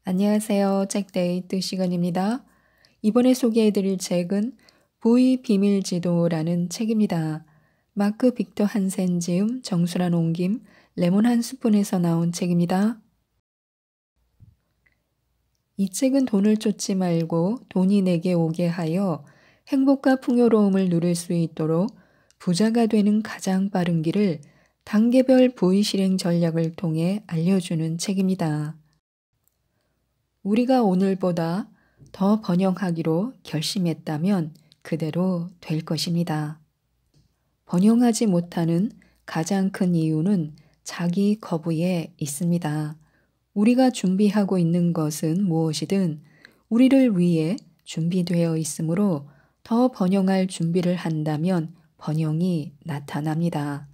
안녕하세요. 책데이트 시간입니다. 이번에 소개해드릴 책은 부의 비밀지도라는 책입니다. 마크 빅터 한센 지음, 정수란 옮김, 레몬 한 스푼에서 나온 책입니다. 이 책은 돈을 쫓지 말고 돈이 내게 오게 하여 행복과 풍요로움을 누릴 수 있도록 부자가 되는 가장 빠른 길을 단계별 부의 실행 전략을 통해 알려주는 책입니다. 우리가 오늘보다 더 번영하기로 결심했다면 그대로 될 것입니다. 번영하지 못하는 가장 큰 이유는 자기 거부에 있습니다. 우리가 준비하고 있는 것은 무엇이든 우리를 위해 준비되어 있으므로 더 번영할 준비를 한다면 번영이 나타납니다.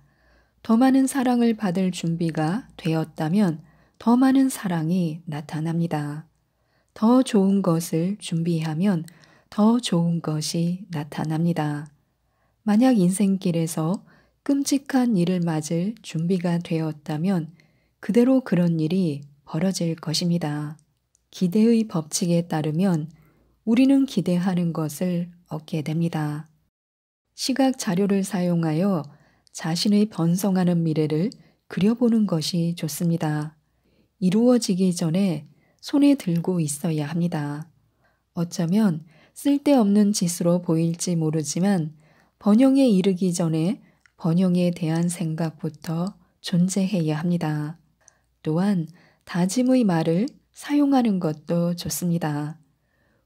더 많은 사랑을 받을 준비가 되었다면 더 많은 사랑이 나타납니다. 더 좋은 것을 준비하면 더 좋은 것이 나타납니다. 만약 인생길에서 끔찍한 일을 맞을 준비가 되었다면 그대로 그런 일이 벌어질 것입니다. 기대의 법칙에 따르면 우리는 기대하는 것을 얻게 됩니다. 시각 자료를 사용하여 자신의 번성하는 미래를 그려보는 것이 좋습니다. 이루어지기 전에 손에 들고 있어야 합니다. 어쩌면 쓸데없는 짓으로 보일지 모르지만 번영에 이르기 전에 번영에 대한 생각부터 존재해야 합니다. 또한 다짐의 말을 사용하는 것도 좋습니다.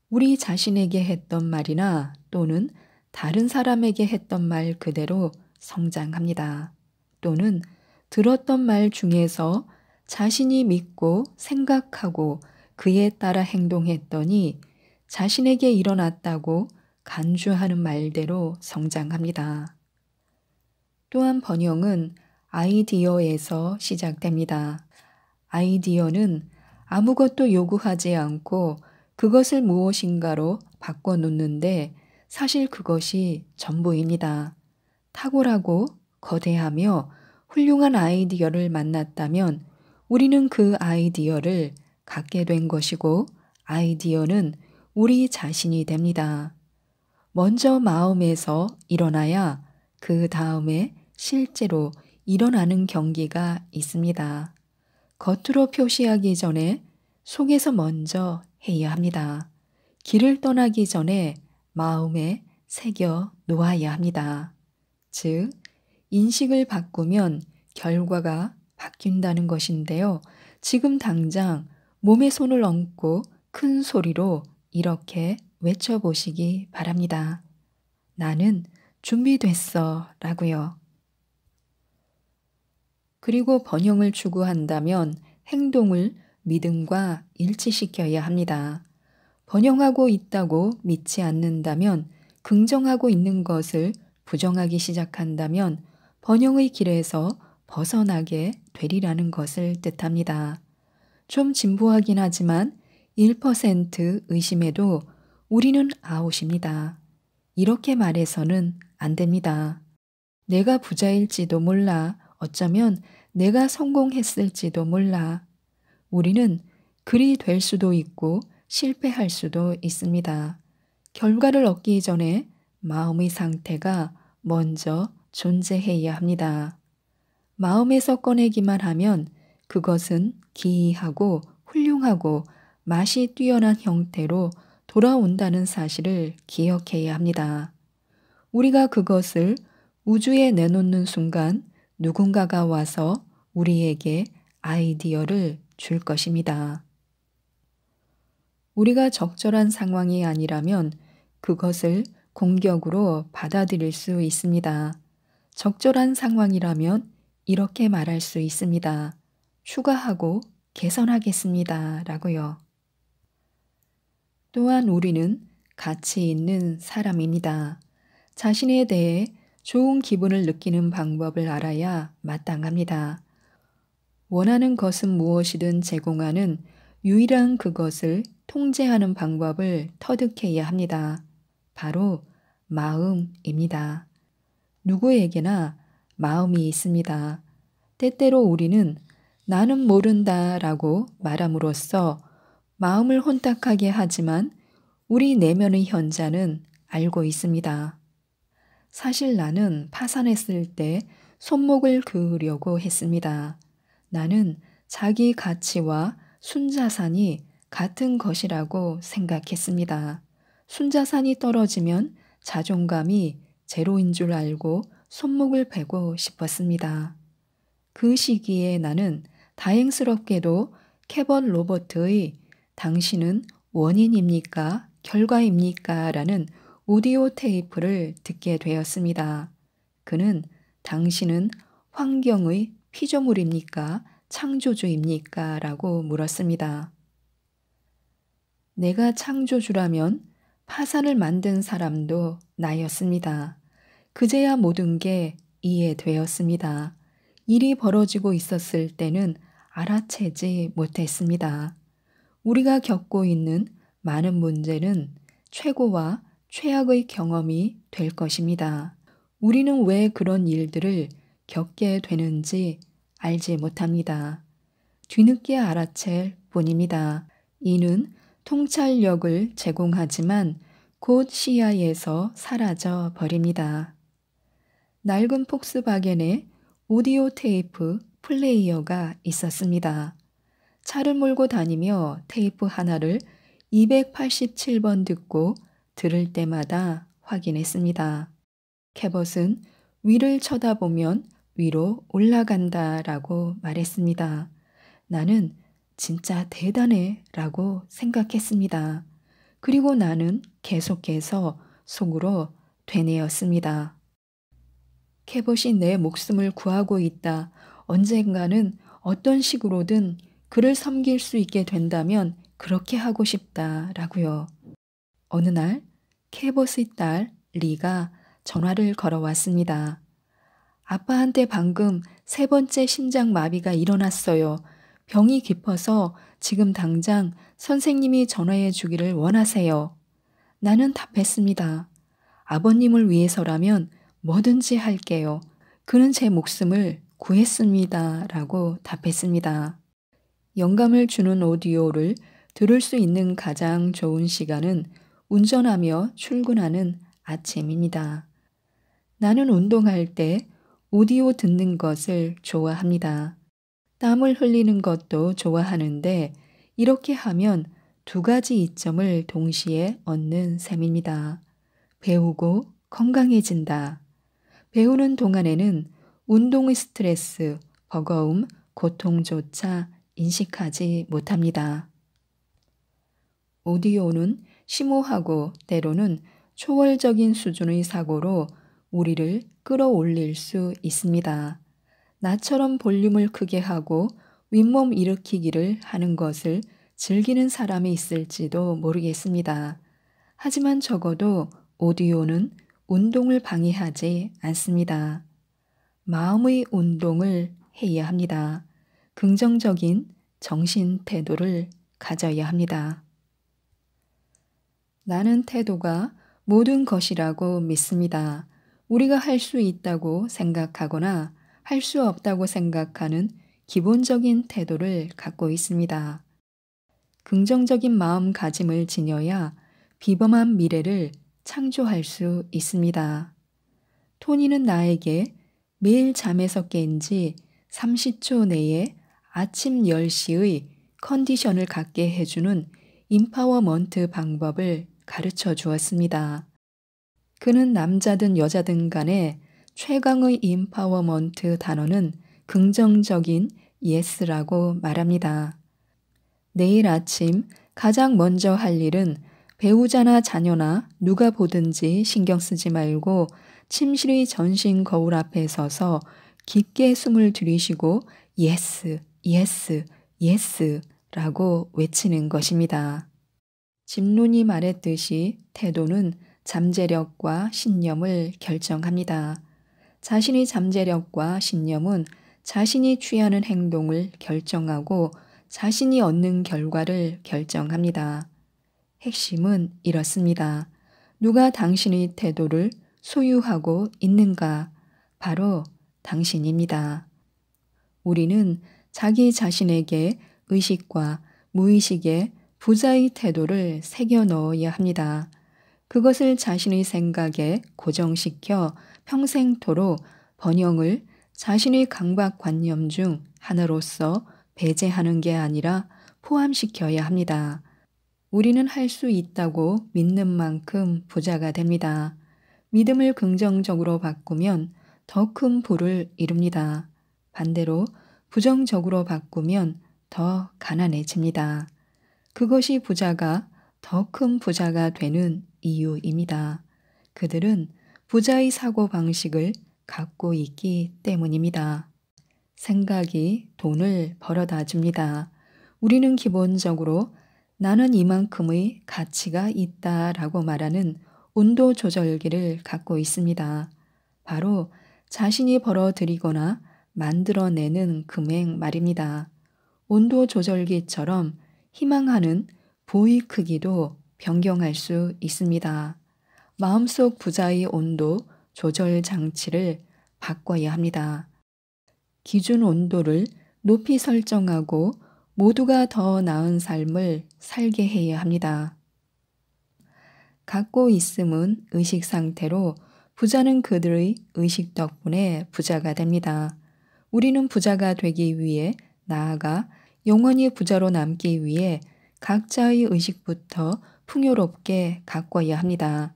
우리 자신에게 했던 말이나 또는 다른 사람에게 했던 말 그대로 성장합니다. 또는 들었던 말 중에서 자신이 믿고 생각하고 그에 따라 행동했더니 자신에게 일어났다고 간주하는 말대로 성장합니다. 또한 번영은 아이디어에서 시작됩니다. 아이디어는 아무것도 요구하지 않고 그것을 무엇인가로 바꿔놓는데 사실 그것이 전부입니다. 탁월하고 거대하며 훌륭한 아이디어를 만났다면 우리는 그 아이디어를 갖게 된 것이고 아이디어는 우리 자신이 됩니다. 먼저 마음에서 일어나야 그 다음에 실제로 일어나는 경기가 있습니다. 겉으로 표시하기 전에 속에서 먼저 해야 합니다. 길을 떠나기 전에 마음에 새겨 놓아야 합니다. 즉, 인식을 바꾸면 결과가 바뀐다는 것인데요. 지금 당장 몸에 손을 얹고 큰 소리로 이렇게 외쳐보시기 바랍니다. 나는 준비됐어 라고요. 그리고 번영을 추구한다면 행동을 믿음과 일치시켜야 합니다. 번영하고 있다고 믿지 않는다면 긍정하고 있는 것을 부정하기 시작한다면 번영의 길에서 벗어나게 되리라는 것을 뜻합니다. 좀 진부하긴 하지만 1% 의심해도 우리는 아웃입니다. 이렇게 말해서는 안 됩니다. 내가 부자일지도 몰라. 어쩌면 내가 성공했을지도 몰라. 우리는 그리 될 수도 있고 실패할 수도 있습니다. 결과를 얻기 전에 마음의 상태가 먼저 존재해야 합니다. 마음에서 꺼내기만 하면 그것은 기이하고 훌륭하고 맛이 뛰어난 형태로 돌아온다는 사실을 기억해야 합니다. 우리가 그것을 우주에 내놓는 순간 누군가가 와서 우리에게 아이디어를 줄 것입니다. 우리가 적절한 상황이 아니라면 그것을 공격으로 받아들일 수 있습니다. 적절한 상황이라면 이렇게 말할 수 있습니다. 추가하고 개선하겠습니다. 라고요. 또한 우리는 가치 있는 사람입니다. 자신에 대해 좋은 기분을 느끼는 방법을 알아야 마땅합니다. 원하는 것은 무엇이든 제공하는 유일한 그것을 통제하는 방법을 터득해야 합니다. 바로 마음입니다. 누구에게나 마음이 있습니다. 때때로 우리는 나는 모른다 라고 말함으로써 마음을 혼탁하게 하지만 우리 내면의 현자는 알고 있습니다. 사실 나는 파산했을 때 손목을 그으려고 했습니다. 나는 자기 가치와 순자산이 같은 것이라고 생각했습니다. 순자산이 떨어지면 자존감이 제로인 줄 알고 손목을 베고 싶었습니다. 그 시기에 나는 다행스럽게도 캐벗 로버트의 당신은 원인입니까? 결과입니까? 라는 오디오 테이프를 듣게 되었습니다. 그는 당신은 환경의 피조물입니까? 창조주입니까? 라고 물었습니다. 내가 창조주라면 파산을 만든 사람도 나였습니다. 그제야 모든 게 이해되었습니다. 일이 벌어지고 있었을 때는 알아채지 못했습니다. 우리가 겪고 있는 많은 문제는 최고와 최악의 경험이 될 것입니다. 우리는 왜 그런 일들을 겪게 되는지 알지 못합니다. 뒤늦게 알아챌 뿐입니다. 이는 통찰력을 제공하지만 곧 시야에서 사라져 버립니다. 낡은 폭스바겐에 오디오 테이프 플레이어가 있었습니다. 차를 몰고 다니며 테이프 하나를 287번 듣고 들을 때마다 확인했습니다. 캐벗은 위를 쳐다보면 위로 올라간다 라고 말했습니다. 나는 진짜 대단해 라고 생각했습니다. 그리고 나는 계속해서 속으로 되뇌었습니다. 캐벗이 내 목숨을 구하고 있다. 언젠가는 어떤 식으로든 그를 섬길 수 있게 된다면 그렇게 하고 싶다 라고요. 어느 날 캐벗의 딸 리가 전화를 걸어왔습니다. 아빠한테 방금 3번째 심장마비가 일어났어요. 병이 깊어서 지금 당장 선생님이 전화해 주기를 원하세요. 나는 답했습니다. 아버님을 위해서라면 뭐든지 할게요. 그는 제 목숨을 구했습니다. 라고 답했습니다. 영감을 주는 오디오를 들을 수 있는 가장 좋은 시간은 운전하며 출근하는 아침입니다. 나는 운동할 때 오디오 듣는 것을 좋아합니다. 땀을 흘리는 것도 좋아하는데 이렇게 하면 2가지 이점을 동시에 얻는 셈입니다. 배우고 건강해진다. 배우는 동안에는 운동의 스트레스, 버거움, 고통조차 인식하지 못합니다. 오디오는 심오하고 때로는 초월적인 수준의 사고로 우리를 끌어올릴 수 있습니다. 나처럼 볼륨을 크게 하고 윗몸 일으키기를 하는 것을 즐기는 사람이 있을지도 모르겠습니다. 하지만 적어도 오디오는 운동을 방해하지 않습니다. 마음의 운동을 해야 합니다. 긍정적인 정신 태도를 가져야 합니다. 나는 태도가 모든 것이라고 믿습니다. 우리가 할 수 있다고 생각하거나 할 수 없다고 생각하는 기본적인 태도를 갖고 있습니다. 긍정적인 마음가짐을 지녀야 비범한 미래를 창조할 수 있습니다. 토니는 나에게 매일 잠에서 깬 지 30초 내에 아침 10시의 컨디션을 갖게 해주는 임파워먼트 방법을 가르쳐 주었습니다. 그는 남자든 여자든 간에 최강의 임파워먼트 단어는 긍정적인 예스라고 말합니다. 내일 아침 가장 먼저 할 일은 배우자나 자녀나 누가 보든지 신경 쓰지 말고 침실의 전신 거울 앞에 서서 깊게 숨을 들이쉬고 예스, 예스, 예스 라고 외치는 것입니다. 집론이 말했듯이 태도는 잠재력과 신념을 결정합니다. 자신의 잠재력과 신념은 자신이 취하는 행동을 결정하고 자신이 얻는 결과를 결정합니다. 핵심은 이렇습니다. 누가 당신의 태도를 소유하고 있는가? 바로 당신입니다. 우리는 자기 자신에게 의식과 무의식에 부자의 태도를 새겨 넣어야 합니다. 그것을 자신의 생각에 고정시켜 평생토록 번영을 자신의 강박관념 중 하나로서 배제하는 게 아니라 포함시켜야 합니다. 우리는 할 수 있다고 믿는 만큼 부자가 됩니다. 믿음을 긍정적으로 바꾸면 더 큰 부를 이룹니다. 반대로 부정적으로 바꾸면 더 가난해집니다. 그것이 부자가 더 큰 부자가 되는 이유입니다. 그들은 부자의 사고방식을 갖고 있기 때문입니다. 생각이 돈을 벌어다 줍니다. 우리는 기본적으로 나는 이만큼의 가치가 있다라고 말하는 온도 조절기를 갖고 있습니다. 바로 자신이 벌어들이거나 만들어내는 금액 말입니다. 온도 조절기처럼 희망하는 부의 크기도 변경할 수 있습니다. 마음속 부자의 온도 조절 장치를 바꿔야 합니다. 기준 온도를 높이 설정하고 모두가 더 나은 삶을 살게 해야 합니다. 갖고 있음은 의식 상태로 부자는 그들의 의식 덕분에 부자가 됩니다. 우리는 부자가 되기 위해 나아가 영원히 부자로 남기 위해 각자의 의식부터 풍요롭게 가꿔야 합니다.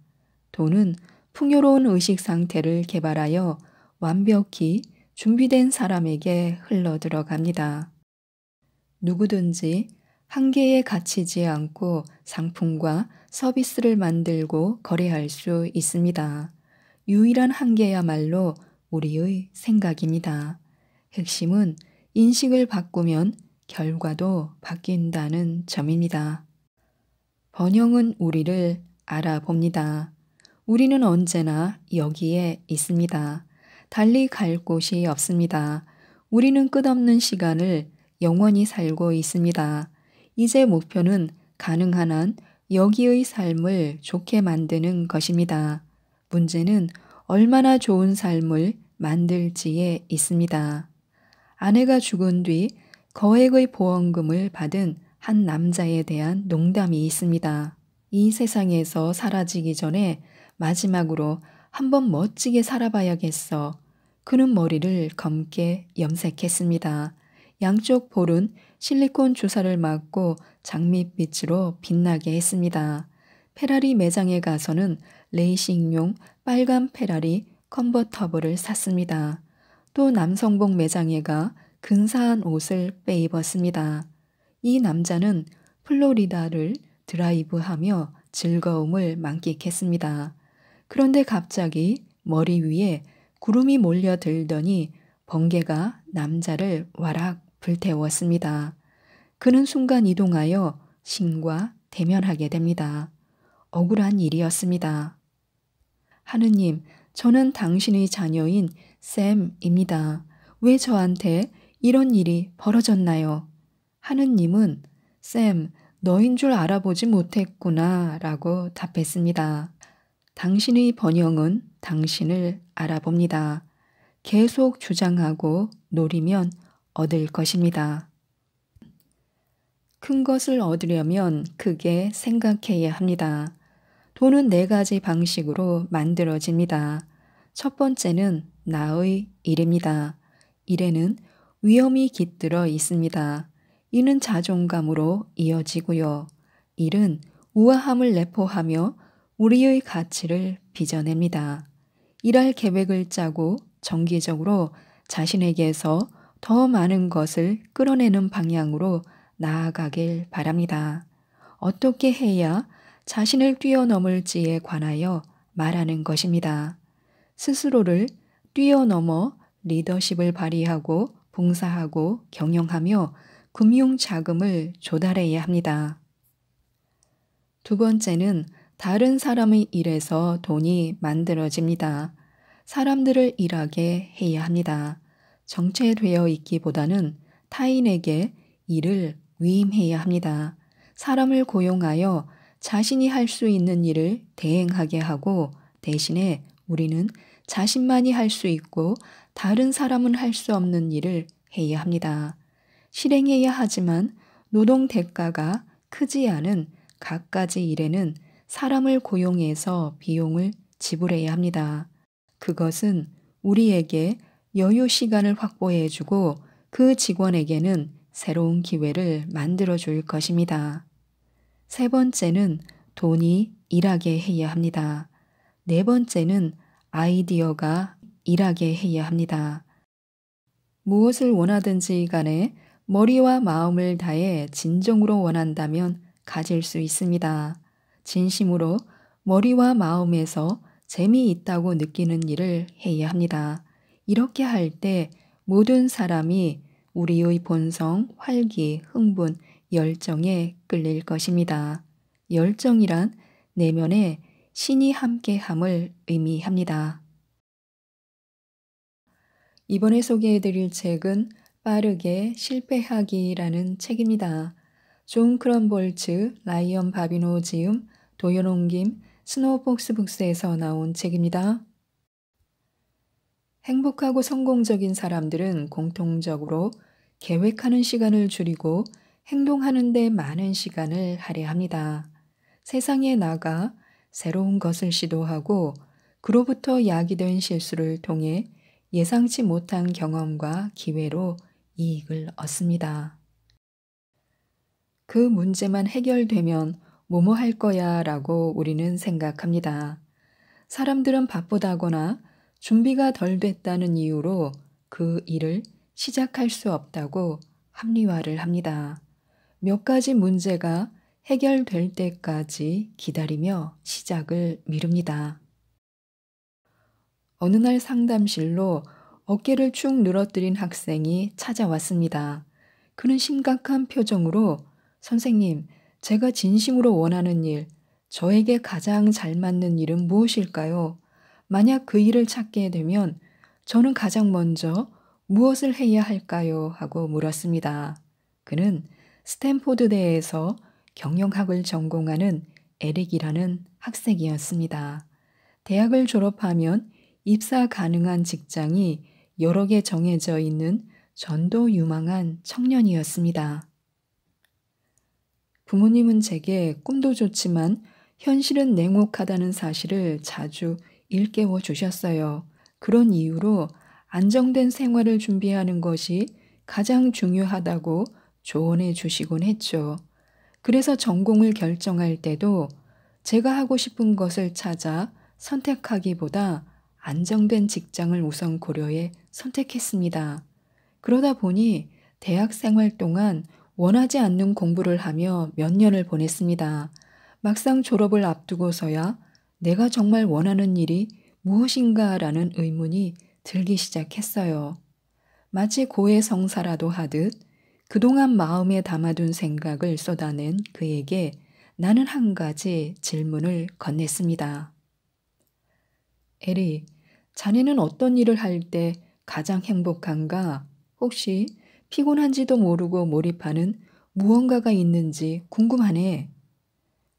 돈은 풍요로운 의식 상태를 개발하여 완벽히 준비된 사람에게 흘러들어갑니다. 누구든지 한계에 갇히지 않고 상품과 서비스를 만들고 거래할 수 있습니다. 유일한 한계야말로 우리의 생각입니다. 핵심은 인식을 바꾸면 결과도 바뀐다는 점입니다. 번영은 우리를 알아봅니다. 우리는 언제나 여기에 있습니다. 달리 갈 곳이 없습니다. 우리는 끝없는 시간을 영원히 살고 있습니다. 이제 목표는 가능한 한 여기의 삶을 좋게 만드는 것입니다. 문제는 얼마나 좋은 삶을 만들지에 있습니다. 아내가 죽은 뒤 거액의 보험금을 받은 한 남자에 대한 농담이 있습니다. 이 세상에서 사라지기 전에 마지막으로 한번 멋지게 살아봐야겠어. 그는 머리를 검게 염색했습니다. 양쪽 볼은 실리콘 주사를 맞고 장밋빛으로 빛나게 했습니다. 페라리 매장에 가서는 레이싱용 빨간 페라리 컨버터블을 샀습니다. 또 남성복 매장에 가 근사한 옷을 빼입었습니다. 이 남자는 플로리다를 드라이브하며 즐거움을 만끽했습니다. 그런데 갑자기 머리 위에 구름이 몰려들더니 번개가 남자를 와락 불태웠습니다. 그는 순간 이동하여 신과 대면하게 됩니다. 억울한 일이었습니다. 하느님, 저는 당신의 자녀인 샘입니다. 왜 저한테 이런 일이 벌어졌나요? 하느님은 샘, 너인 줄 알아보지 못했구나 라고 답했습니다. 당신의 번영은 당신을 알아봅니다. 계속 주장하고 노리면 얻을 것입니다. 큰 것을 얻으려면 크게 생각해야 합니다. 돈은 4가지 방식으로 만들어집니다. 첫 번째는 나의 일입니다. 일에는 위험이 깃들어 있습니다. 이는 자존감으로 이어지고요. 일은 우아함을 내포하며 우리의 가치를 빚어냅니다. 일할 계획을 짜고 정기적으로 자신에게서 더 많은 것을 끌어내는 방향으로 나아가길 바랍니다. 어떻게 해야 자신을 뛰어넘을지에 관하여 말하는 것입니다. 스스로를 뛰어넘어 리더십을 발휘하고 봉사하고 경영하며 금융 자금을 조달해야 합니다. 두 번째는 다른 사람의 일에서 돈이 만들어집니다. 사람들을 일하게 해야 합니다. 정체되어 있기보다는 타인에게 일을 위임해야 합니다. 사람을 고용하여 자신이 할 수 있는 일을 대행하게 하고 대신에 우리는 자신만이 할 수 있고 다른 사람은 할 수 없는 일을 해야 합니다. 실행해야 하지만 노동 대가가 크지 않은 갖가지 일에는 사람을 고용해서 비용을 지불해야 합니다. 그것은 우리에게 여유 시간을 확보해 주고 그 직원에게는 새로운 기회를 만들어 줄 것입니다. 세 번째는 돈이 일하게 해야 합니다. 네 번째는 아이디어가 일하게 해야 합니다. 무엇을 원하든지 간에 머리와 마음을 다해 진정으로 원한다면 가질 수 있습니다. 진심으로 머리와 마음에서 재미있다고 느끼는 일을 해야 합니다. 이렇게 할 때 모든 사람이 우리의 본성, 활기, 흥분, 열정에 끌릴 것입니다. 열정이란 내면에 신이 함께함을 의미합니다. 이번에 소개해드릴 책은 빠르게 실패하기라는 책입니다. 존 크럼볼츠, 라이언 바비노 지음, 도연홍김, 스노우폭스 북스에서 나온 책입니다. 행복하고 성공적인 사람들은 공통적으로 계획하는 시간을 줄이고 행동하는 데 많은 시간을 할애합니다. 세상에 나가 새로운 것을 시도하고 그로부터 야기된 실수를 통해 예상치 못한 경험과 기회로 이익을 얻습니다. 그 문제만 해결되면 뭐뭐 할 거야 라고 우리는 생각합니다. 사람들은 바쁘다거나 준비가 덜 됐다는 이유로 그 일을 시작할 수 없다고 합리화를 합니다. 몇 가지 문제가 해결될 때까지 기다리며 시작을 미룹니다. 어느 날 상담실로 어깨를 축 늘어뜨린 학생이 찾아왔습니다. 그는 심각한 표정으로 선생님, 제가 진심으로 원하는 일, 저에게 가장 잘 맞는 일은 무엇일까요? 만약 그 일을 찾게 되면 저는 가장 먼저 무엇을 해야 할까요? 하고 물었습니다. 그는 스탠포드대에서 경영학을 전공하는 에릭이라는 학생이었습니다. 대학을 졸업하면 입사 가능한 직장이 여러 개 정해져 있는 전도 유망한 청년이었습니다. 부모님은 제게 꿈도 좋지만 현실은 냉혹하다는 사실을 자주 일깨워 주셨어요. 그런 이유로 안정된 생활을 준비하는 것이 가장 중요하다고 조언해 주시곤 했죠. 그래서 전공을 결정할 때도 제가 하고 싶은 것을 찾아 선택하기보다 안정된 직장을 우선 고려해 선택했습니다. 그러다 보니 대학 생활 동안 원하지 않는 공부를 하며 몇 년을 보냈습니다. 막상 졸업을 앞두고서야 내가 정말 원하는 일이 무엇인가라는 의문이 들기 시작했어요. 마치 고해성사라도 하듯 그동안 마음에 담아둔 생각을 쏟아낸 그에게 나는 한 가지 질문을 건넸습니다. 에리, 자네는 어떤 일을 할 때 가장 행복한가? 혹시 피곤한지도 모르고 몰입하는 무언가가 있는지 궁금하네.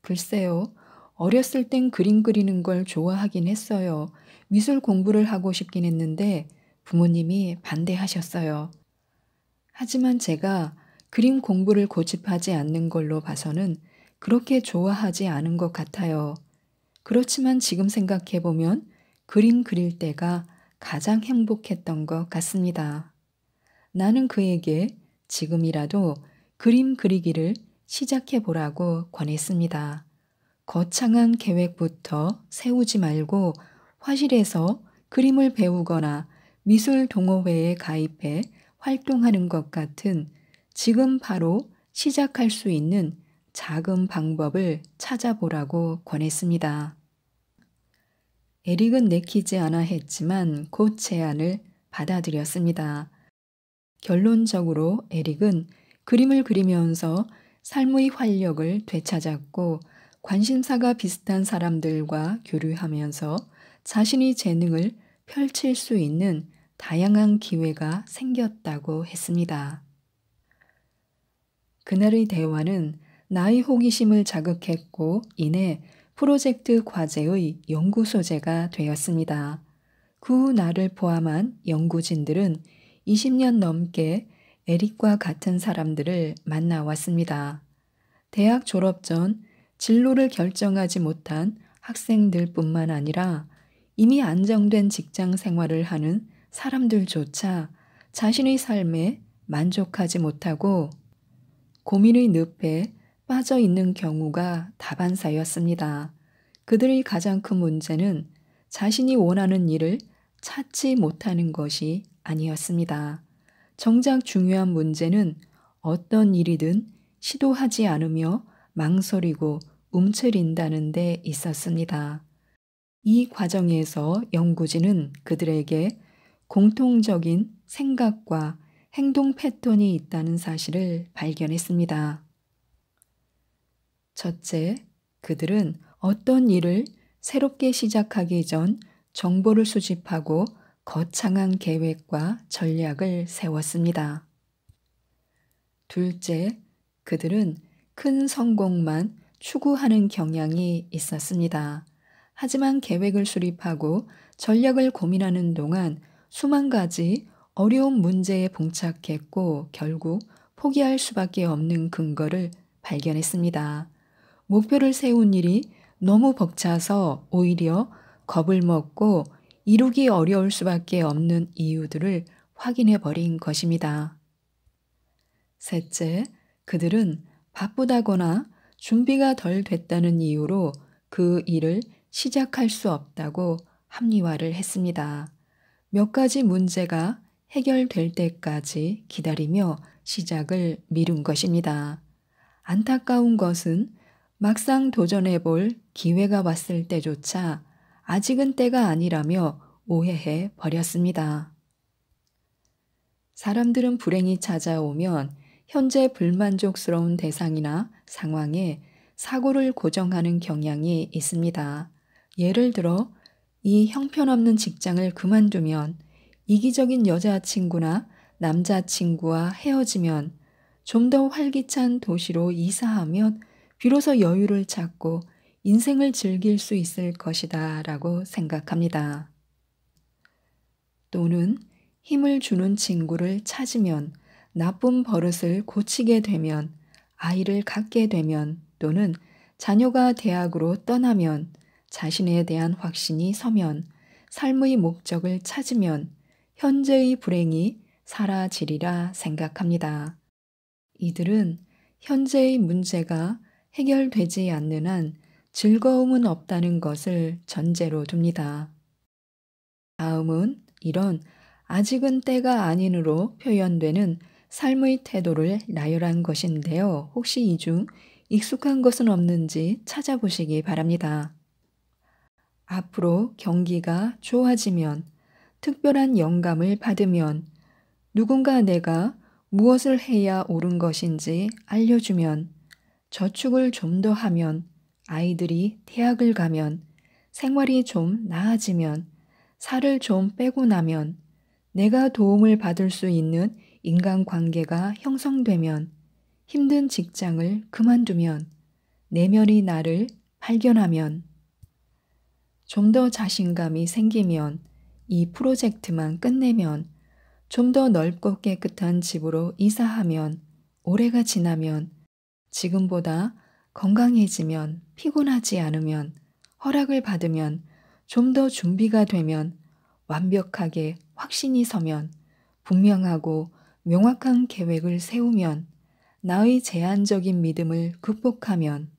글쎄요, 어렸을 땐 그림 그리는 걸 좋아하긴 했어요. 미술 공부를 하고 싶긴 했는데 부모님이 반대하셨어요. 하지만 제가 그림 공부를 고집하지 않는 걸로 봐서는 그렇게 좋아하지 않은 것 같아요. 그렇지만 지금 생각해보면 그림 그릴 때가 가장 행복했던 것 같습니다. 나는 그에게 지금이라도 그림 그리기를 시작해 보라고 권했습니다. 거창한 계획부터 세우지 말고 화실에서 그림을 배우거나 미술 동호회에 가입해 활동하는 것 같은 지금 바로 시작할 수 있는 작은 방법을 찾아보라고 권했습니다. 에릭은 내키지 않아 했지만 곧 제안을 받아들였습니다. 결론적으로 에릭은 그림을 그리면서 삶의 활력을 되찾았고 관심사가 비슷한 사람들과 교류하면서 자신의 재능을 펼칠 수 있는 다양한 기회가 생겼다고 했습니다. 그날의 대화는 나의 호기심을 자극했고 이내 프로젝트 과제의 연구 소재가 되었습니다. 그 후 나를 포함한 연구진들은 20년 넘게 에릭과 같은 사람들을 만나왔습니다. 대학 졸업 전 진로를 결정하지 못한 학생들뿐만 아니라 이미 안정된 직장 생활을 하는 사람들조차 자신의 삶에 만족하지 못하고 고민의 늪에 빠져 있는 경우가 다반사였습니다. 그들의 가장 큰 문제는 자신이 원하는 일을 찾지 못하는 것이 아니었습니다. 정작 중요한 문제는 어떤 일이든 시도하지 않으며 망설이고 움츠린다는 데 있었습니다. 이 과정에서 연구진은 그들에게 공통적인 생각과 행동 패턴이 있다는 사실을 발견했습니다. 첫째, 그들은 어떤 일을 새롭게 시작하기 전 정보를 수집하고 거창한 계획과 전략을 세웠습니다. 둘째, 그들은 큰 성공만 추구하는 경향이 있었습니다. 하지만 계획을 수립하고 전략을 고민하는 동안 수만 가지 어려운 문제에 봉착했고 결국 포기할 수밖에 없는 근거를 발견했습니다. 목표를 세운 일이 너무 벅차서 오히려 겁을 먹고 이루기 어려울 수밖에 없는 이유들을 확인해 버린 것입니다. 셋째, 그들은 바쁘다거나 준비가 덜 됐다는 이유로 그 일을 시작할 수 없다고 합리화를 했습니다. 몇 가지 문제가 해결될 때까지 기다리며 시작을 미룬 것입니다. 안타까운 것은 막상 도전해 볼 기회가 왔을 때조차 아직은 때가 아니라며 오해해 버렸습니다. 사람들은 불행이 찾아오면 현재 불만족스러운 대상이나 상황에 사고를 고정하는 경향이 있습니다. 예를 들어 이 형편없는 직장을 그만두면, 이기적인 여자친구나 남자친구와 헤어지면, 좀 더 활기찬 도시로 이사하면 비로소 여유를 찾고 인생을 즐길 수 있을 것이다 라고 생각합니다. 또는 힘을 주는 친구를 찾으면, 나쁜 버릇을 고치게 되면, 아이를 갖게 되면, 또는 자녀가 대학으로 떠나면, 자신에 대한 확신이 서면, 삶의 목적을 찾으면 현재의 불행이 사라지리라 생각합니다. 이들은 현재의 문제가 해결되지 않는 한 즐거움은 없다는 것을 전제로 둡니다. 다음은 이런 아직은 때가 아닌으로 표현되는 삶의 태도를 나열한 것인데요. 혹시 이 중 익숙한 것은 없는지 찾아보시기 바랍니다. 앞으로 경기가 좋아지면, 특별한 영감을 받으면, 누군가 내가 무엇을 해야 옳은 것인지 알려주면, 저축을 좀 더 하면, 아이들이 대학을 가면, 생활이 좀 나아지면, 살을 좀 빼고 나면, 내가 도움을 받을 수 있는 인간관계가 형성되면, 힘든 직장을 그만두면, 내면의 나를 발견하면, 좀 더 자신감이 생기면, 이 프로젝트만 끝내면, 좀 더 넓고 깨끗한 집으로 이사하면, 올해가 지나면, 지금보다 건강해지면, 피곤하지 않으면, 허락을 받으면, 좀 더 준비가 되면, 완벽하게 확신이 서면, 분명하고 명확한 계획을 세우면, 나의 제한적인 믿음을 극복하면,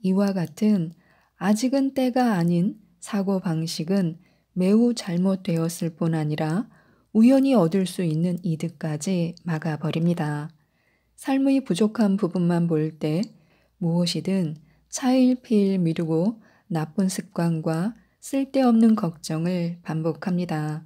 이와 같은 아직은 때가 아닌 사고방식은 매우 잘못되었을 뿐 아니라 우연히 얻을 수 있는 이득까지 막아버립니다. 삶의 부족한 부분만 볼 때 무엇이든 차일피일 미루고 나쁜 습관과 쓸데없는 걱정을 반복합니다.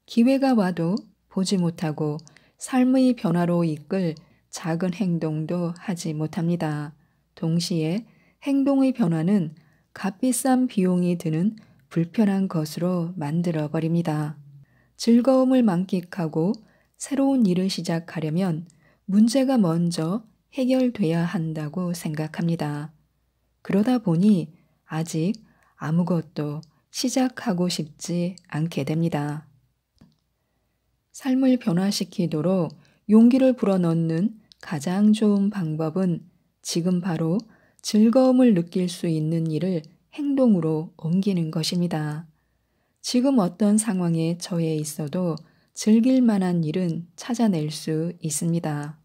기회가 와도 보지 못하고 삶의 변화로 이끌 작은 행동도 하지 못합니다. 동시에 행동의 변화는 값비싼 비용이 드는 불편한 것으로 만들어 버립니다. 즐거움을 만끽하고 새로운 일을 시작하려면 문제가 먼저 해결돼야 한다고 생각합니다. 그러다 보니 아직 아무것도 시작하고 싶지 않게 됩니다. 삶을 변화시키도록 용기를 불어넣는 가장 좋은 방법은 지금 바로 즐거움을 느낄 수 있는 일을 행동으로 옮기는 것입니다. 지금 어떤 상황에 처해 있어도 즐길 만한 일은 찾아낼 수 있습니다.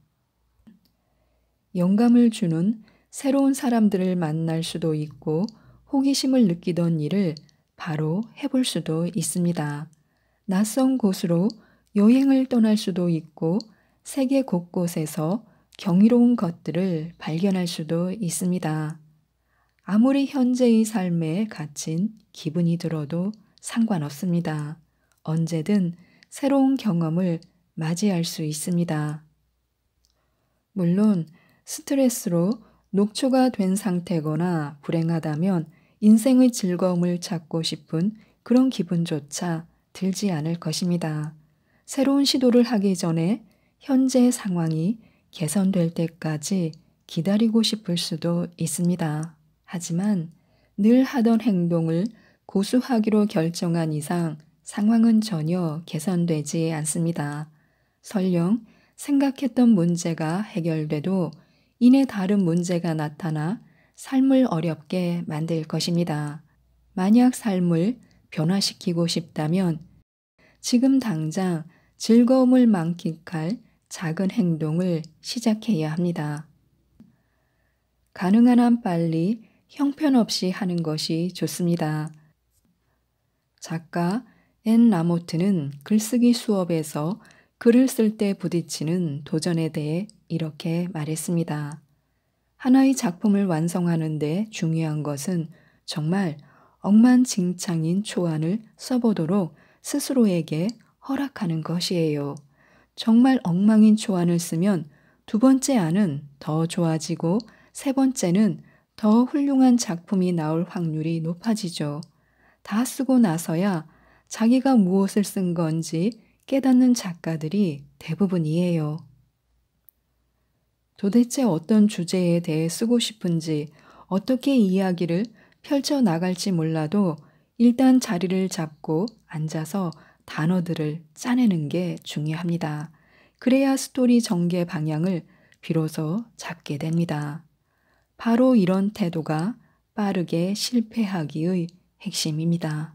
영감을 주는 새로운 사람들을 만날 수도 있고 호기심을 느끼던 일을 바로 해볼 수도 있습니다. 낯선 곳으로 여행을 떠날 수도 있고 세계 곳곳에서 경이로운 것들을 발견할 수도 있습니다. 아무리 현재의 삶에 갇힌 기분이 들어도 상관없습니다. 언제든 새로운 경험을 맞이할 수 있습니다. 물론 스트레스로 녹초가 된 상태거나 불행하다면 인생의 즐거움을 찾고 싶은 그런 기분조차 들지 않을 것입니다. 새로운 시도를 하기 전에 현재 상황이 개선될 때까지 기다리고 싶을 수도 있습니다. 하지만 늘 하던 행동을 고수하기로 결정한 이상 상황은 전혀 개선되지 않습니다. 설령 생각했던 문제가 해결돼도 이내 다른 문제가 나타나 삶을 어렵게 만들 것입니다. 만약 삶을 변화시키고 싶다면 지금 당장 즐거움을 만끽할 작은 행동을 시작해야 합니다. 가능한 한 빨리 형편없이 하는 것이 좋습니다. 작가 앤 라모트는 글쓰기 수업에서 글을 쓸 때 부딪히는 도전에 대해 이렇게 말했습니다. 하나의 작품을 완성하는 데 중요한 것은 정말 억만징창인 초안을 써보도록 스스로에게 허락하는 것이에요. 정말 엉망인 초안을 쓰면 두 번째 안은 더 좋아지고 세 번째는 더 훌륭한 작품이 나올 확률이 높아지죠. 다 쓰고 나서야 자기가 무엇을 쓴 건지 깨닫는 작가들이 대부분이에요. 도대체 어떤 주제에 대해 쓰고 싶은지, 어떻게 이야기를 펼쳐 나갈지 몰라도 일단 자리를 잡고 앉아서 단어들을 짜내는 게 중요합니다. 그래야 스토리 전개 방향을 비로소 잡게 됩니다. 바로 이런 태도가 빠르게 실패하기의 핵심입니다.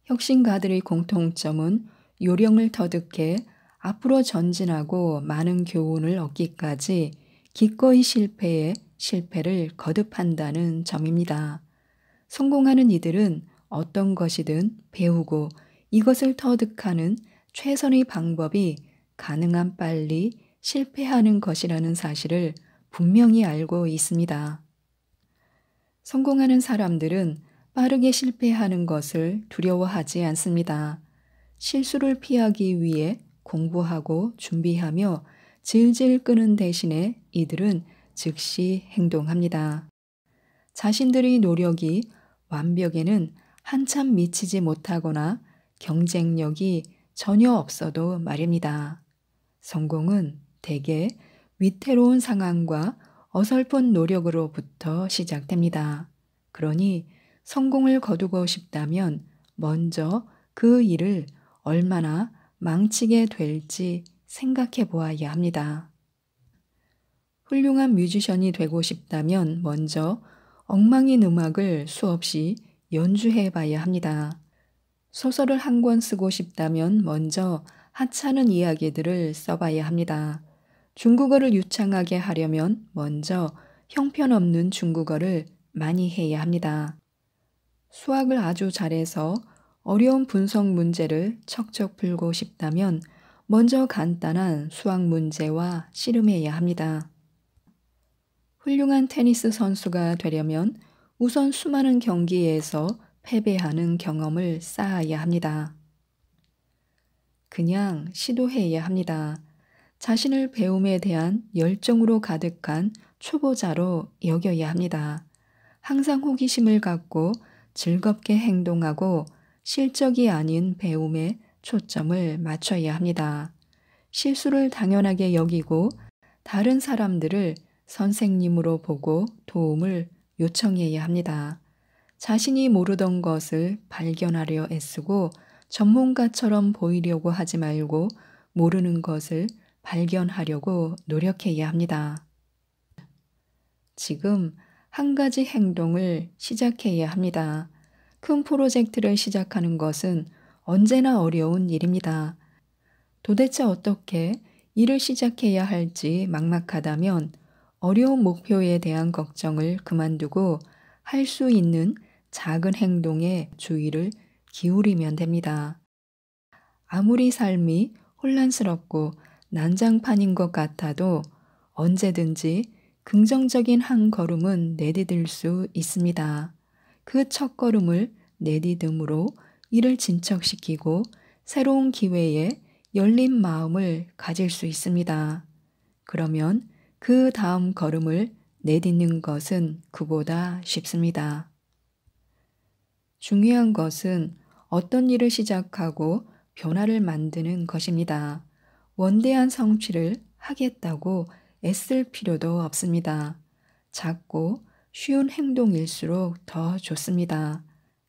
혁신가들의 공통점은 요령을 터득해 앞으로 전진하고 많은 교훈을 얻기까지 기꺼이 실패에 실패를 거듭한다는 점입니다. 성공하는 이들은 어떤 것이든 배우고 이것을 터득하는 최선의 방법이 가능한 빨리 실패하는 것이라는 사실을 분명히 알고 있습니다. 성공하는 사람들은 빠르게 실패하는 것을 두려워하지 않습니다. 실수를 피하기 위해 공부하고 준비하며 질질 끄는 대신에 이들은 즉시 행동합니다. 자신들의 노력이 완벽에는 한참 미치지 못하거나 경쟁력이 전혀 없어도 말입니다. 성공은 대개 위태로운 상황과 어설픈 노력으로부터 시작됩니다. 그러니 성공을 거두고 싶다면 먼저 그 일을 얼마나 망치게 될지 생각해 보아야 합니다. 훌륭한 뮤지션이 되고 싶다면 먼저 엉망인 음악을 수없이 연주해 봐야 합니다. 소설을 한 권 쓰고 싶다면 먼저 하찮은 이야기들을 써봐야 합니다. 중국어를 유창하게 하려면 먼저 형편없는 중국어를 많이 해야 합니다. 수학을 아주 잘해서 어려운 분석 문제를 척척 풀고 싶다면 먼저 간단한 수학 문제와 씨름해야 합니다. 훌륭한 테니스 선수가 되려면 우선 수많은 경기에서 패배하는 경험을 쌓아야 합니다. 그냥 시도해야 합니다. 자신을 배움에 대한 열정으로 가득한 초보자로 여겨야 합니다. 항상 호기심을 갖고 즐겁게 행동하고 실적이 아닌 배움에 초점을 맞춰야 합니다. 실수를 당연하게 여기고 다른 사람들을 선생님으로 보고 도움을 요청해야 합니다. 자신이 모르던 것을 발견하려 애쓰고 전문가처럼 보이려고 하지 말고 모르는 것을 발견하려고 노력해야 합니다. 지금 한 가지 행동을 시작해야 합니다. 큰 프로젝트를 시작하는 것은 언제나 어려운 일입니다. 도대체 어떻게 일을 시작해야 할지 막막하다면 어려운 목표에 대한 걱정을 그만두고 할 수 있는 작은 행동에 주의를 기울이면 됩니다. 아무리 삶이 혼란스럽고 난장판인 것 같아도 언제든지 긍정적인 한 걸음은 내디딜 수 있습니다. 그 첫 걸음을 내디듬으로 이를 진척시키고 새로운 기회에 열린 마음을 가질 수 있습니다. 그러면 그 다음 걸음을 내딛는 것은 그보다 쉽습니다. 중요한 것은 어떤 일을 시작하고 변화를 만드는 것입니다. 원대한 성취를 하겠다고 애쓸 필요도 없습니다. 작고 쉬운 행동일수록 더 좋습니다.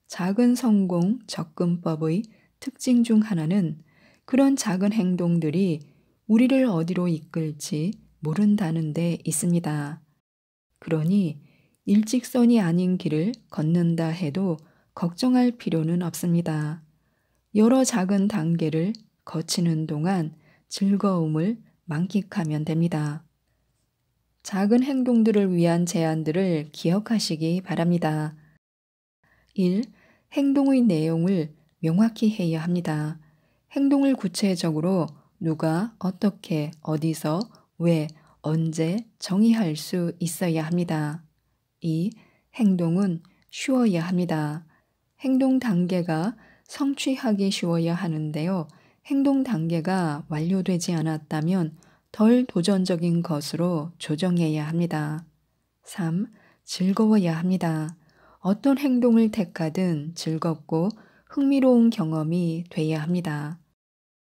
작은 성공 접근법의 특징 중 하나는 그런 작은 행동들이 우리를 어디로 이끌지 모른다는 데 있습니다. 그러니 일직선이 아닌 길을 걷는다 해도 걱정할 필요는 없습니다. 여러 작은 단계를 거치는 동안 즐거움을 만끽하면 됩니다. 작은 행동들을 위한 제안들을 기억하시기 바랍니다. 1. 행동의 내용을 명확히 해야 합니다. 행동을 구체적으로 누가, 어떻게, 어디서, 왜, 언제 정의할 수 있어야 합니다. 2. 행동은 쉬워야 합니다. 행동 단계가 성취하기 쉬워야 하는데요. 행동 단계가 완료되지 않았다면 덜 도전적인 것으로 조정해야 합니다. 3. 즐거워야 합니다. 어떤 행동을 택하든 즐겁고 흥미로운 경험이 돼야 합니다.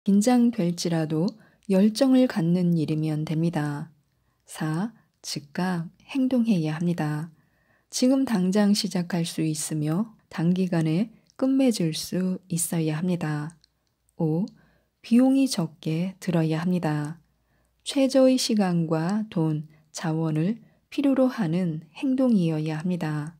긴장될지라도 열정을 갖는 일이면 됩니다. 4. 즉각 행동해야 합니다. 지금 당장 시작할 수 있으며 단기간에 끝맺을 수 있어야 합니다. 5. 비용이 적게 들어야 합니다. 최저의 시간과 돈, 자원을 필요로 하는 행동이어야 합니다.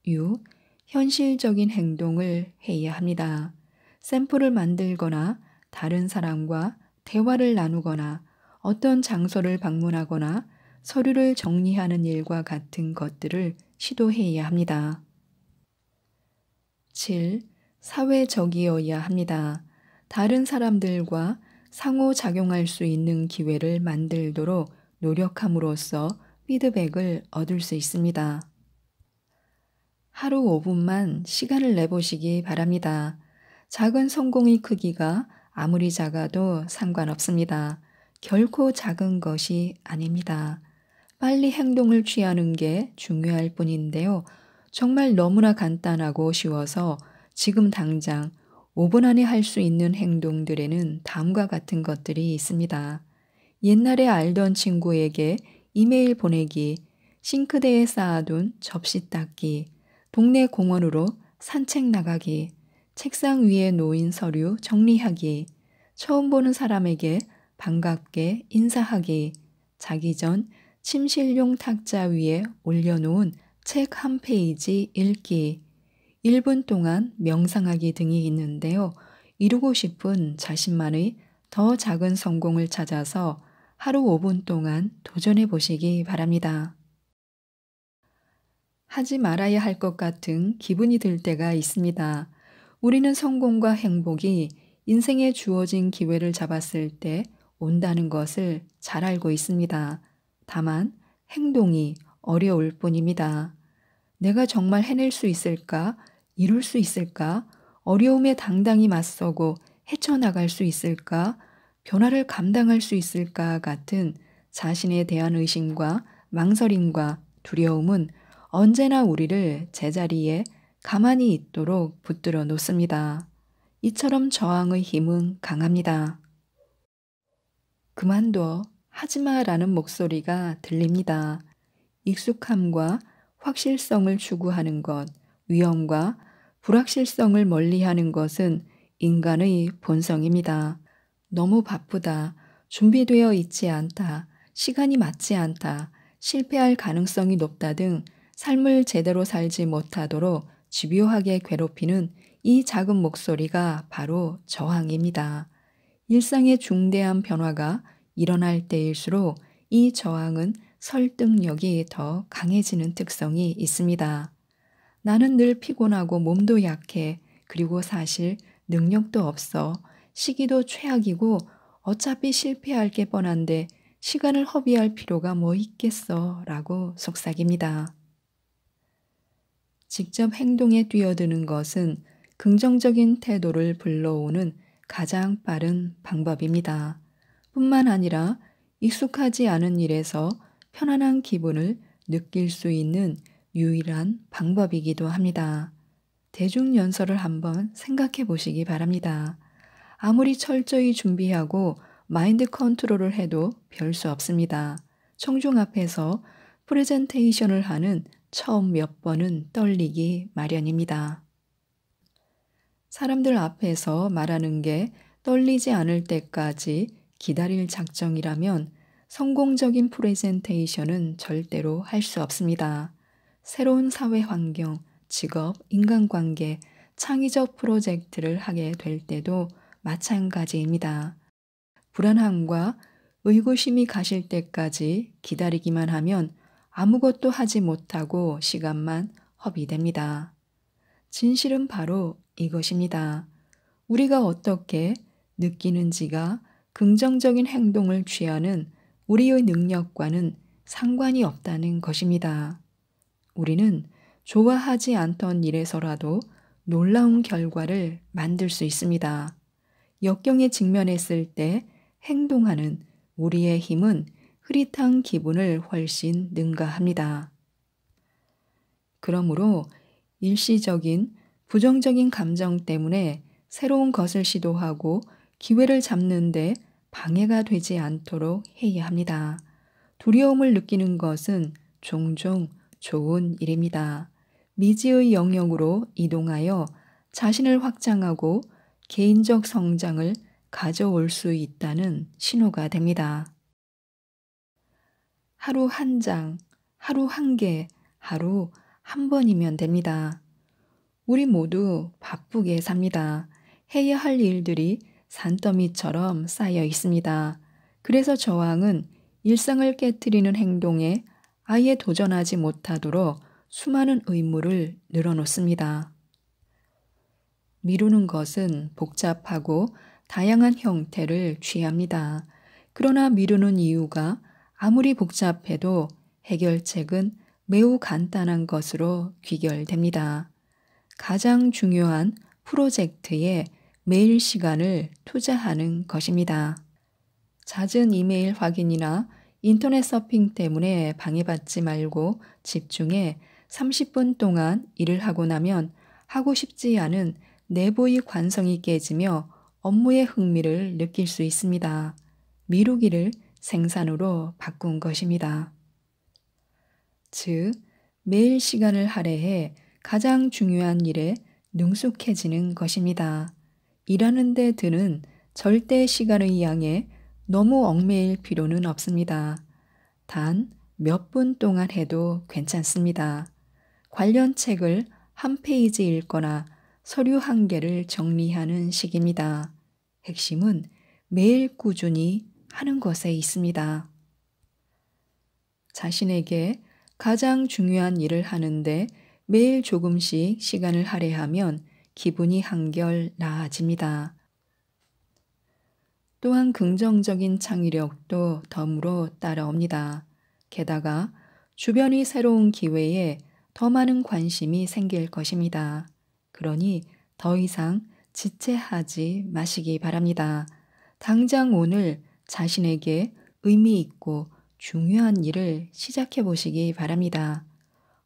6. 현실적인 행동을 해야 합니다. 샘플을 만들거나 다른 사람과 대화를 나누거나 어떤 장소를 방문하거나 서류를 정리하는 일과 같은 것들을 시도해야 합니다. 7. 사회적이어야 합니다. 다른 사람들과 상호작용할 수 있는 기회를 만들도록 노력함으로써 피드백을 얻을 수 있습니다. 하루 5분만 시간을 내보시기 바랍니다. 작은 성공의 크기가 아무리 작아도 상관없습니다. 결코 작은 것이 아닙니다. 빨리 행동을 취하는 게 중요할 뿐인데요. 정말 너무나 간단하고 쉬워서 지금 당장 5분 안에 할 수 있는 행동들에는 다음과 같은 것들이 있습니다. 옛날에 알던 친구에게 이메일 보내기, 싱크대에 쌓아둔 접시 닦기, 동네 공원으로 산책 나가기, 책상 위에 놓인 서류 정리하기, 처음 보는 사람에게 반갑게 인사하기, 자기 전 침실용 탁자 위에 올려놓은 책 한 페이지 읽기, 1분 동안 명상하기 등이 있는데요. 이루고 싶은 자신만의 더 작은 성공을 찾아서 하루 5분 동안 도전해 보시기 바랍니다. 하지 말아야 할 것 같은 기분이 들 때가 있습니다. 우리는 성공과 행복이 인생에 주어진 기회를 잡았을 때 온다는 것을 잘 알고 있습니다. 다만 행동이 어려울 뿐입니다. 내가 정말 해낼 수 있을까? 이룰 수 있을까? 어려움에 당당히 맞서고 헤쳐나갈 수 있을까? 변화를 감당할 수 있을까? 같은 자신에 대한 의심과 망설임과 두려움은 언제나 우리를 제자리에 가만히 있도록 붙들어 놓습니다. 이처럼 저항의 힘은 강합니다. 그만둬, 하지마 라는 목소리가 들립니다. 익숙함과 확실성을 추구하는 것, 위험과 불확실성을 멀리하는 것은 인간의 본성입니다. 너무 바쁘다, 준비되어 있지 않다, 시간이 맞지 않다, 실패할 가능성이 높다 등 삶을 제대로 살지 못하도록 집요하게 괴롭히는 이 작은 목소리가 바로 저항입니다. 일상의 중대한 변화가 일어날 때일수록 이 저항은 설득력이 더 강해지는 특성이 있습니다. 나는 늘 피곤하고 몸도 약해. 그리고 사실 능력도 없어. 시기도 최악이고 어차피 실패할 게 뻔한데 시간을 허비할 필요가 뭐 있겠어 라고 속삭입니다. 직접 행동에 뛰어드는 것은 긍정적인 태도를 불러오는 가장 빠른 방법입니다. 뿐만 아니라 익숙하지 않은 일에서 편안한 기분을 느낄 수 있는 유일한 방법이기도 합니다. 대중연설을 한번 생각해 보시기 바랍니다. 아무리 철저히 준비하고 마인드 컨트롤을 해도 별 수 없습니다. 청중 앞에서 프레젠테이션을 하는 처음 몇 번은 떨리기 마련입니다. 사람들 앞에서 말하는 게 떨리지 않을 때까지 기다릴 작정이라면 성공적인 프레젠테이션은 절대로 할 수 없습니다. 새로운 사회 환경, 직업, 인간관계, 창의적 프로젝트를 하게 될 때도 마찬가지입니다. 불안함과 의구심이 가실 때까지 기다리기만 하면 아무것도 하지 못하고 시간만 허비됩니다. 진실은 바로 이것입니다. 우리가 어떻게 느끼는지가 긍정적인 행동을 취하는 우리의 능력과는 상관이 없다는 것입니다. 우리는 좋아하지 않던 일에서라도 놀라운 결과를 만들 수 있습니다. 역경에 직면했을 때 행동하는 우리의 힘은 흐릿한 기분을 훨씬 능가합니다. 그러므로 일시적인 부정적인 감정 때문에 새로운 것을 시도하고 기회를 잡는데 방해가 되지 않도록 해야 합니다. 두려움을 느끼는 것은 종종 좋은 일입니다. 미지의 영역으로 이동하여 자신을 확장하고 개인적 성장을 가져올 수 있다는 신호가 됩니다. 하루 한 장, 하루 한 개, 하루 한 번이면 됩니다. 우리 모두 바쁘게 삽니다. 해야 할 일들이 산더미처럼 쌓여 있습니다. 그래서 저항은 일상을 깨트리는 행동에 아예 도전하지 못하도록 수많은 의무를 늘어놓습니다. 미루는 것은 복잡하고 다양한 형태를 취합니다. 그러나 미루는 이유가 아무리 복잡해도 해결책은 매우 간단한 것으로 귀결됩니다. 가장 중요한 프로젝트에 매일 시간을 투자하는 것입니다. 잦은 이메일 확인이나 인터넷 서핑 때문에 방해받지 말고 집중해 30분 동안 일을 하고 나면 하고 싶지 않은 내부의 관성이 깨지며 업무의 흥미를 느낄 수 있습니다. 미루기를 생산으로 바꾼 것입니다. 즉, 매일 시간을 할애해 가장 중요한 일에 능숙해지는 것입니다. 일하는 데 드는 절대 시간의 양에 너무 얽매일 필요는 없습니다. 단 몇 분 동안 해도 괜찮습니다. 관련 책을 한 페이지 읽거나 서류 한 개를 정리하는 식입니다. 핵심은 매일 꾸준히 하는 것에 있습니다. 자신에게 가장 중요한 일을 하는데 매일 조금씩 시간을 할애하면 기분이 한결 나아집니다. 또한 긍정적인 창의력도 덤으로 따라옵니다. 게다가 주변의 새로운 기회에 더 많은 관심이 생길 것입니다. 그러니 더 이상 지체하지 마시기 바랍니다. 당장 오늘 자신에게 의미 있고 중요한 일을 시작해 보시기 바랍니다.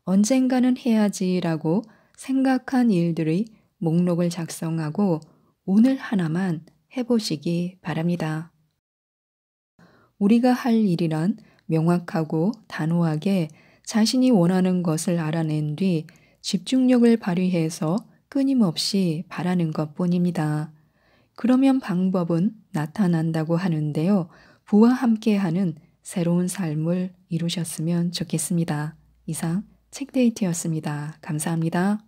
언젠가는 해야지라고 생각한 일들의 목록을 작성하고 오늘 하나만 해보시기 바랍니다. 우리가 할 일이란 명확하고 단호하게 자신이 원하는 것을 알아낸 뒤 집중력을 발휘해서 끊임없이 바라는 것뿐입니다. 그러면 방법은 나타난다고 하는데요. 부와 함께하는 새로운 삶을 이루셨으면 좋겠습니다. 이상 책데이트였습니다. 감사합니다.